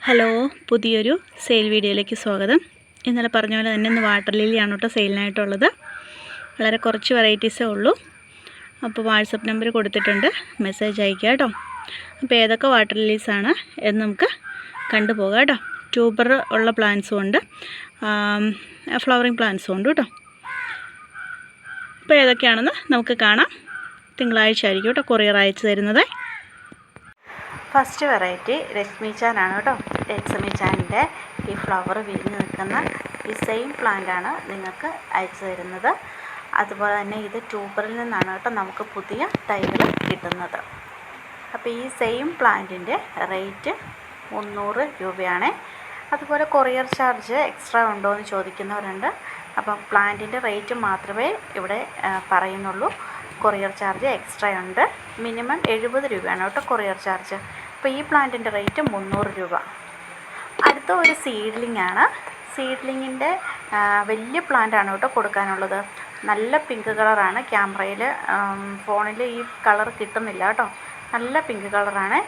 Hello, പുതിയൊരു sale വീഡിയോയിലേക്ക് സ്വാഗതം. ഇന്നലെ പറഞ്ഞ പോലെ തന്നെ ഇന്ന് വാട്ടർ ലില്ലിയാണ് കേട്ടോ സെയിലിനായിട്ടുള്ളത്. വളരെ കുറച്ച് വെറൈറ്റീസേ ഉള്ളൂ. അപ്പോൾ വാട്സപ്പ് നമ്പർ കൊടുത്തിട്ടുണ്ട്, മെസ്സേജ് അയയ്ക്കുക കേട്ടോ. അപ്പോൾ ഏതൊക്കെ വാട്ടർ ലില്ലീസാണ് എന്ന് നമുക്ക് കണ്ടുപോകാം കേട്ടോ. ട്യൂബർ ഉള്ള പ്ലാന്റ്സും ഉണ്ട്, ഫ്ലവറിങ് പ്ലാന്റ്സും ഉണ്ട് കേട്ടോ. അപ്പോൾ ഏതൊക്കെയാണെന്ന് നമുക്ക് കാണാം. തിങ്കളാഴ്ച ആയിരിക്കും കേട്ടോ കൊറിയർ അയച്ചു തരുന്നത്. ഫസ്റ്റ് വെറൈറ്റി രശ്മി ചാനാണ് കേട്ടോ. രശ്മി ചാനിൻ്റെ ഈ ഫ്ലവർ വിരിഞ്ഞ് നിൽക്കുന്ന ഈ സെയിം പ്ലാന്റാണ് നിങ്ങൾക്ക് അയച്ചു തരുന്നത്. അതുപോലെ തന്നെ ഇത് ട്യൂബറിൽ നിന്നാണ് കേട്ടോ നമുക്ക് പുതിയ തൈകൾ കിട്ടുന്നത്. അപ്പോൾ ഈ സെയിം പ്ലാന്റിൻ്റെ റേറ്റ് 300 രൂപയാണ്. അതുപോലെ കൊറിയർ ചാർജ് എക്സ്ട്രാ ഉണ്ടോ എന്ന് ചോദിക്കുന്നവരുണ്ട്. അപ്പം പ്ലാന്റിൻ്റെ റേറ്റ് മാത്രമേ ഇവിടെ പറയുന്നുള്ളൂ. കൊറിയർ ചാർജ് എക്സ്ട്രാ ഉണ്ട്. മിനിമം 70 രൂപയാണ് കേട്ടോ കൊറിയർ ചാർജ്. അപ്പോൾ ഈ പ്ലാന്റിൻ്റെ റേറ്റ് 300 രൂപ. അടുത്ത ഒരു സീഡ്ലിംഗ് ആണ്. സീഡ്ലിങ്ങിൻ്റെ വലിയ പ്ലാന്റാണ് കേട്ടോ കൊടുക്കാനുള്ളത്. നല്ല പിങ്ക് കളറാണ്. ക്യാമറയിൽ ഫോണിൽ ഈ കളർ കിട്ടുന്നില്ല കേട്ടോ. നല്ല പിങ്ക് കളറാണ്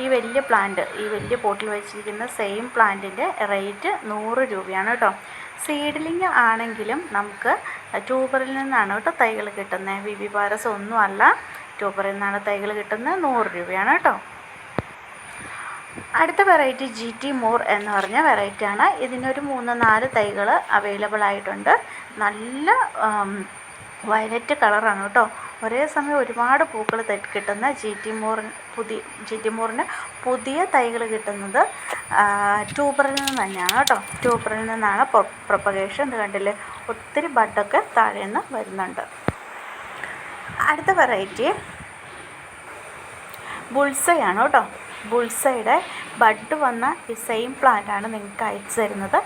ഈ വലിയ പ്ലാന്റ്. ഈ വലിയ പോട്ടിൽ വെച്ചിരിക്കുന്ന സെയിം പ്ലാന്റിൻ്റെ റേറ്റ് 100 രൂപയാണ് കേട്ടോ. സീഡ്ലിംഗ് ആണെങ്കിലും നമുക്ക് ട്യൂബറിൽ നിന്നാണ് കേട്ടോ തൈകൾ കിട്ടുന്നത്. വിവി പാരസ് ഒന്നുമല്ല, ട്യൂബറിൽ നിന്നാണ് തൈകൾ കിട്ടുന്നത്. 100 രൂപയാണ് കേട്ടോ. അടുത്ത വെറൈറ്റി GT മോർ എന്ന് പറഞ്ഞ വെറൈറ്റിയാണ്. ഇതിനൊരു 3-4 തൈകൾ അവൈലബിൾ ആയിട്ടുണ്ട്. നല്ല വയലറ്റ് കളറാണ് കേട്ടോ. ഒരേ സമയം ഒരുപാട് പൂക്കൾ കിട്ടുന്ന GT മോറിന് പുതിയ തൈകൾ കിട്ടുന്നത് ട്യൂബറിൽ നിന്ന് തന്നെയാണ് കേട്ടോ. ട്യൂബറിൽ നിന്നാണ് പ്രൊപ്പഗേഷൻ. ഇത് കണ്ടില്ലേ, ഒത്തിരി ബഡൊക്കെ താഴെ നിന്ന് വരുന്നുണ്ട്. അടുത്ത വെറൈറ്റി ബുൾസൈയാണ് കേട്ടോ. ബുൾസൈയുടെ ബഡ് വന്ന ഈ സെയിം പ്ലാന്റാണ് നിങ്ങൾക്ക് അയച്ചു തരുന്നത്.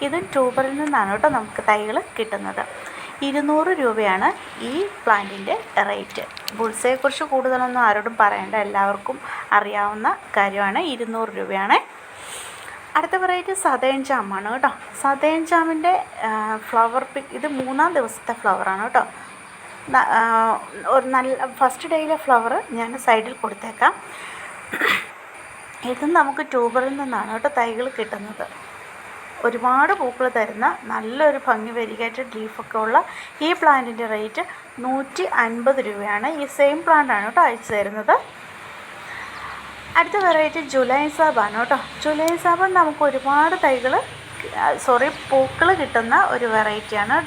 ഇത് ട്യൂബറിൽ നിന്നാണ് കേട്ടോ നമുക്ക് തൈകൾ കിട്ടുന്നത്. 200 രൂപയാണ് ഈ പ്ലാന്റിൻ്റെ റേറ്റ്. ബുൾസൈയെക്കുറിച്ച് കൂടുതലൊന്നും ആരോടും പറയേണ്ട, എല്ലാവർക്കും അറിയാവുന്ന കാര്യമാണ്. 200 രൂപയാണ്. അടുത്ത വെറൈറ്റി സതേൺ ജാമാണ് കേട്ടോ. സതേൺ ജാമിൻ്റെ ഫ്ലവർ ഇത് 3-ാം ദിവസത്തെ ഫ്ലവറാണ് കേട്ടോ. ഒരു നല്ല ഫസ്റ്റ് ഡേയിലെ ഫ്ലവർ ഞാൻ സൈഡിൽ കൊടുത്തേക്കാം. ഇത് നമുക്ക് ട്യൂബറിൽ നിന്നാണ് കേട്ടോ തൈകൾ കിട്ടുന്നത്. ഒരുപാട് പൂക്കൾ തരുന്ന നല്ലൊരു ഭംഗി വെരിഗേറ്റഡ് ലീഫൊക്കെ ഉള്ള ഈ പ്ലാന്റിൻ്റെ റേറ്റ് 150 രൂപയാണ്. ഈ സെയിം പ്ലാന്റാണ് കേട്ടോ അയച്ചു തരുന്നത്. അടുത്ത വെറൈറ്റി ജുലൈൻ സാബാണ് കേട്ടോ. ജുലൈൻ സാബ് നമുക്ക് ഒരുപാട് പൂക്കൾ കിട്ടുന്ന ഒരു വെറൈറ്റിയാണ്.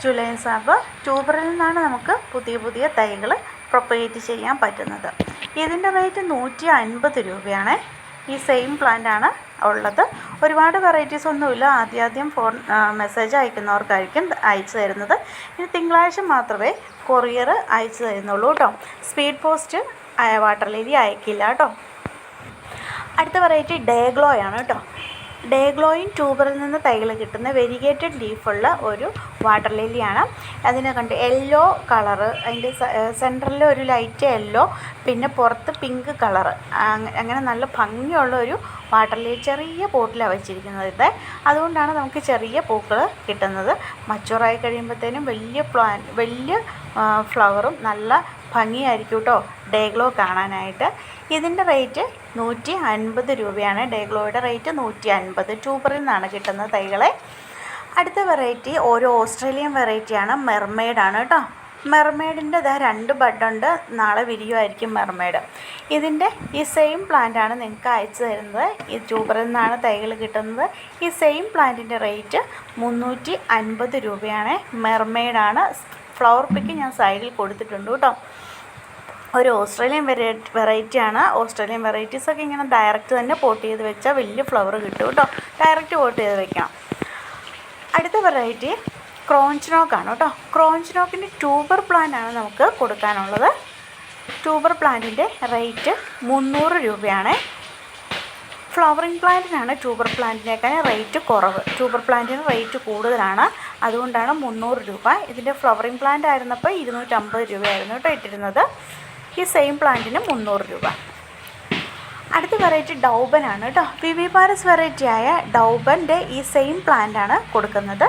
ജുലൈൻ സാബ് ട്യൂബറിൽ നിന്നാണ് നമുക്ക് പുതിയ തൈകൾ പ്രൊപ്പഗേറ്റ് ചെയ്യാൻ പറ്റുന്നത്. ഇതിൻ്റെ റേറ്റ് 150 രൂപയാണ്. ഈ സെയിം പ്ലാന്റാണ് ഉള്ളത്. ഒരുപാട് വെറൈറ്റീസ് ഒന്നുമില്ല. ആദ്യം ഫോൺ മെസ്സേജ് അയക്കുന്നവർക്കായിരിക്കും അയച്ചു തരുന്നത്. ഇനി തിങ്കളാഴ്ച മാത്രമേ കൊറിയർ അയച്ചു തരുന്നുള്ളൂ കേട്ടോ. സ്പീഡ് പോസ്റ്റ് വാട്ടർ ലില്ലി അയക്കില്ല കേട്ടോ. അടുത്ത വെറൈറ്റി ഡേഗ്ലോയാണ് കേട്ടോ. ഡേഗ്ലോയും ട്യൂബറിൽ നിന്ന് തൈകൾ കിട്ടുന്ന വെരിഗേറ്റഡ് ലീഫുള്ള ഒരു വാട്ടർ ലില്ലിയാണ്. അതിനെ കണ്ട് യെല്ലോ കളറ്, അതിൻ്റെ സെൻറ്ററിൽ ഒരു ലൈറ്റ് യെല്ലോ, പിന്നെ പുറത്ത് പിങ്ക് കളറ്, അങ്ങനെ നല്ല ഭംഗിയുള്ള ഒരു വാട്ടർ ലില്ലി ചെറിയ പോട്ടിലാണ് വെച്ചിരിക്കുന്നത്. അതുകൊണ്ടാണ് നമുക്ക് ചെറിയ പൂക്കൾ കിട്ടുന്നത്. മച്ചുറായി കഴിയുമ്പോഴത്തേനും വലിയ ഫ്ലവറും നല്ല ഭംഗിയായിരിക്കും കേട്ടോ ഡേഗ്ലോ കാണാനായിട്ട്. ഇതിൻ്റെ റേറ്റ് 150 രൂപയാണ്. ഡേഗ്ലോയുടെ റേറ്റ് 150. ട്യൂബറിൽ നിന്നാണ് കിട്ടുന്ന തൈകളെ. അടുത്ത വെറൈറ്റി ഒരു ഓസ്ട്രേലിയൻ വെറൈറ്റിയാണ്. മെർമെയ്ഡാണ് കേട്ടോ. മെർമെയ്ഡിൻ്റെ 2 ബഡുണ്ട്. നാളെ വിരിയുമായിരിക്കും മെർമെയ്ഡ്. ഇതിൻ്റെ ഈ സെയിം പ്ലാന്റാണ് നിങ്ങൾക്ക് അയച്ചു തരുന്നത്. ഈ ട്യൂബറിൽ നിന്നാണ് തൈകൾ കിട്ടുന്നത്. ഈ സെയിം പ്ലാന്റിൻ്റെ റേറ്റ് 350 രൂപയാണ്. മെർമെയ്ഡാണ്. ഫ്ലവർ പിക്ക് ഞാൻ സൈഡിൽ കൊടുത്തിട്ടുണ്ട് കേട്ടോ. ഒരു ഓസ്ട്രേലിയൻ വെറൈറ്റിയാണ്. ഓസ്ട്രേലിയൻ വെറൈറ്റീസൊക്കെ ഇങ്ങനെ ഡയറക്റ്റ് തന്നെ പോട്ട് ചെയ്ത് വെച്ചാൽ വലിയ ഫ്ലവർ കിട്ടും കേട്ടോ. ഡയറക്റ്റ് പോട്ട് ചെയ്ത് വെക്കണം. അടുത്ത വെറൈറ്റി ക്രോഞ്ച്-നോക്കാണ് കേട്ടോ. ക്രോഞ്ച്-നോക്കിൻ്റെ ട്യൂബർ പ്ലാന്റാണ് നമുക്ക് കൊടുക്കാനുള്ളത്. ട്യൂബർ പ്ലാന്റിൻ്റെ റേറ്റ് 300 രൂപയാണ്. ഫ്ലവറിങ് പ്ലാന്റിനാണ് ട്യൂബർ പ്ലാന്റിനേക്കാൾ റേറ്റ് കുറവ്. ട്യൂബർ പ്ലാന്റിന് റേറ്റ് കൂടുതലാണ്. അതുകൊണ്ടാണ് 300 രൂപ. ഇതിൻ്റെ ഫ്ലവറിങ് പ്ലാന്റ് ആയിരുന്നപ്പോൾ 250 രൂപയായിരുന്നു കേട്ടോ ഇട്ടിരുന്നത്. ഈ സെയിം പ്ലാന്റിന് 300 രൂപ. അടുത്ത വെറൈറ്റി ഡൗബനാണ് കേട്ടോ. വിവി പാരസ് വെറൈറ്റിയായ ഡൗബൻ്റെ ഈ സെയിം പ്ലാന്റാണ് കൊടുക്കുന്നത്.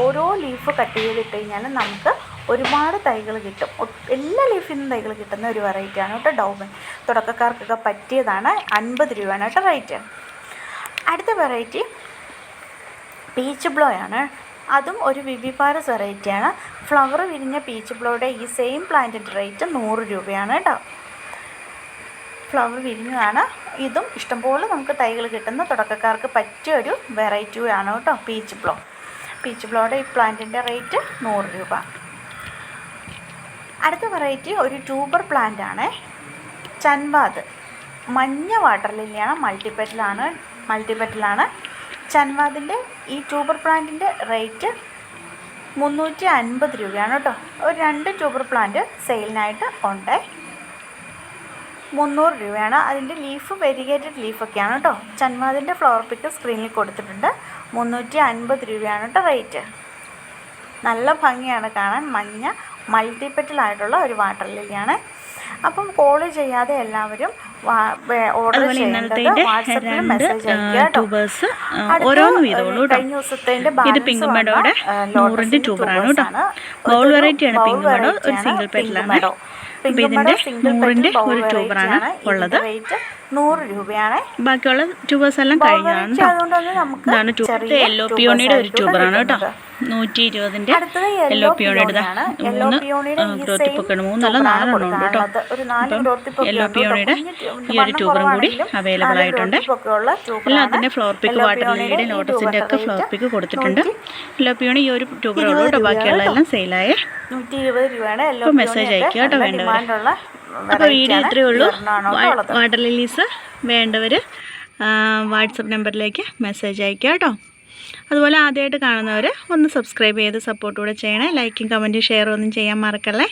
ഓരോ ലീഫ് കട്ട് ചെയ്തിട്ട് കഴിഞ്ഞാൽ നമുക്ക് ഒരുപാട് തൈകൾ കിട്ടും. എല്ലാ ലീഫിൽ നിന്നും തൈകൾ കിട്ടുന്ന ഒരു വെറൈറ്റിയാണ് കേട്ടോ ഡൗബൻ. തുടക്കക്കാർക്കൊക്കെ പറ്റിയതാണ്. 50 രൂപയാണ് കേട്ടോ റേറ്റ്. അടുത്ത വെറൈറ്റി പീച്ച് ബ്ലോയാണ്. അതും ഒരു വിവിപാരസ് വെറൈറ്റിയാണ്. ഫ്ലവർ വിരിഞ്ഞ പീച്ച് ബ്ലോയുടെ ഈ സെയിം പ്ലാന്റിൻ്റെ റേറ്റ് 100 രൂപയാണ് കേട്ടോ. ഫ്ലവർ വിരിഞ്ഞതാണ്. ഇതും ഇഷ്ടംപോലെ നമുക്ക് തൈകൾ കിട്ടുന്ന തുടക്കക്കാർക്ക് പറ്റിയ ഒരു വെറൈറ്റിയാണ് കേട്ടോ പീച്ച് ബ്ലോ. പീച്ച് ബ്ലോയുടെ ഈ പ്ലാന്റിൻ്റെ റേറ്റ് 100 രൂപ. അടുത്ത വെറൈറ്റി ഒരു ട്യൂബർ പ്ലാന്റ് ആണ്. ചൻവാദ് മഞ്ഞ വാട്ടർ ലില്ലിയാണ്. മൾട്ടിപ്പെറ്റലാണ്. ചൻവാദിൻ്റെ ഈ ട്യൂബർ പ്ലാന്റിൻ്റെ റേറ്റ് 350 രൂപയാണ് കേട്ടോ. ഒരു 2 ട്യൂബർ പ്ലാന്റ് സെയിലിനായിട്ട് ഉണ്ട്. 300 രൂപയാണ്. അതിൻ്റെ ലീഫ് വെരിഗേറ്റഡ് ലീഫൊക്കെയാണ് കേട്ടോ. ചൻവാദിൻ്റെ ഫ്ലവർ പിക്ക് സ്ക്രീനിൽ കൊടുത്തിട്ടുണ്ട്. 350 രൂപയാണ് കേട്ടോ റേറ്റ്. നല്ല ഭംഗിയാണ് കാണാൻ. മഞ്ഞ മൾട്ടിപ്പെറ്റലായിട്ടുള്ള ഒരു വാട്ടർ ലില്ലിയാണ്. അപ്പം കോൾ ചെയ്യാതെ എല്ലാവരും ഓർഡർ ചെയ്യേണ്ടത് വാട്സപ്പിൽ മെസ്സേജ് അയക്കുക കേട്ടോ. കഴിഞ്ഞ ദിവസത്തെ റേറ്റ് 100 രൂപയാണ്. ബാക്കിയുള്ള ട്യൂബേഴ്സ് എല്ലാം കഴിഞ്ഞതാണ്. ഇതാണ് യെല്ലോ പിയോണിയുടെ ഒരു ട്യൂബറാണ് കേട്ടോ. 120 യെല്ലോ പിയോണിയുടെ 3 ഗ്രോത്ത് പൊക്കണം. 3 അല്ല 4 ഉണ്ട് കേട്ടോ. അപ്പം യെല്ലോ പിയോണിയുടെ ഈ ഒരു ട്യൂബറും കൂടി അവൈലബിൾ ആയിട്ടുണ്ട്. എല്ലാത്തിൻ്റെ ഫ്ലവർ പിക്ക് വാട്ടർ ലില്ലിയുടെ ലോട്ടസിൻ്റെ ഒക്കെ ഫ്ലവർ പിക്ക് കൊടുത്തിട്ടുണ്ട്. യെല്ലോ പിയോണി ഈ ഒരു ട്യൂബറുള്ളൂ കേട്ടോ. ബാക്കിയുള്ള എല്ലാം സെയിലായേ. 120 രൂപയാണ്. അപ്പോൾ മെസ്സേജ് അയക്കുക കേട്ടോ വേണ്ടവർ. അപ്പോൾ വീഡിയോ ഇത്രയേ ഉള്ളൂ. വാട്ടർ ലില്ലീസ് വേണ്ടവർ വാട്സപ്പ് നമ്പറിലേക്ക് മെസ്സേജ് അയക്കുക കേട്ടോ. അതുപോലെ ആദ്യമായിട്ട് കാണുന്നവർ ഒന്ന് സബ്സ്ക്രൈബ് ചെയ്ത് സപ്പോർട്ട് കൂടെ ചെയ്യണേ. ലൈക്കും കമൻറ്റും ഷെയറും ഒന്നും ചെയ്യാൻ മറക്കല്ലേ.